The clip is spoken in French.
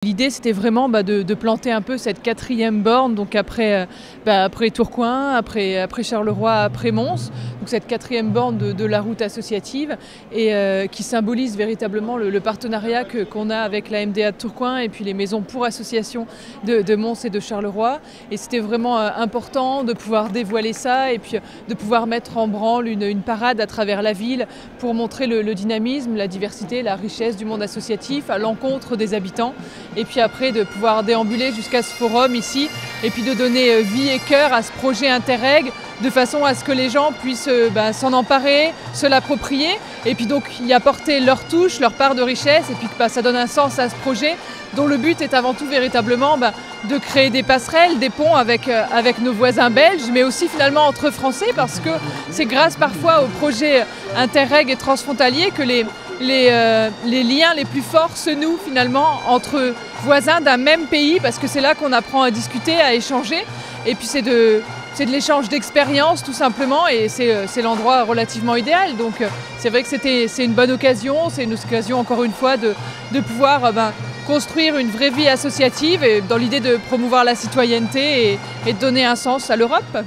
L'idée, c'était vraiment de planter un peu cette 4e borne, donc après Tourcoing, après Charleroi, après Mons, donc cette 4e borne de la route associative, et qui symbolise véritablement le partenariat qu'on a avec la MDA de Tourcoing et puis les maisons pour association de Mons et de Charleroi. Et c'était vraiment important de pouvoir dévoiler ça et puis de pouvoir mettre en branle une parade à travers la ville pour montrer le dynamisme, la diversité, la richesse du monde associatif à l'encontre des habitants. Et puis après de pouvoir déambuler jusqu'à ce forum ici et puis de donner vie et cœur à ce projet Interreg de façon à ce que les gens puissent s'en emparer, se l'approprier et puis donc y apporter leur touche, leur part de richesse et puis que ça donne un sens à ce projet dont le but est avant tout véritablement de créer des passerelles, des ponts avec nos voisins belges mais aussi finalement entre Français parce que c'est grâce parfois au projet Interreg et transfrontalier que les liens les plus forts se nouent finalement entre voisins d'un même pays parce que c'est là qu'on apprend à discuter, à échanger et puis c'est de l'échange d'expériences tout simplement et c'est l'endroit relativement idéal. Donc c'est vrai que c'est une bonne occasion, c'est une occasion encore une fois de pouvoir construire une vraie vie associative et dans l'idée de promouvoir la citoyenneté et de donner un sens à l'Europe.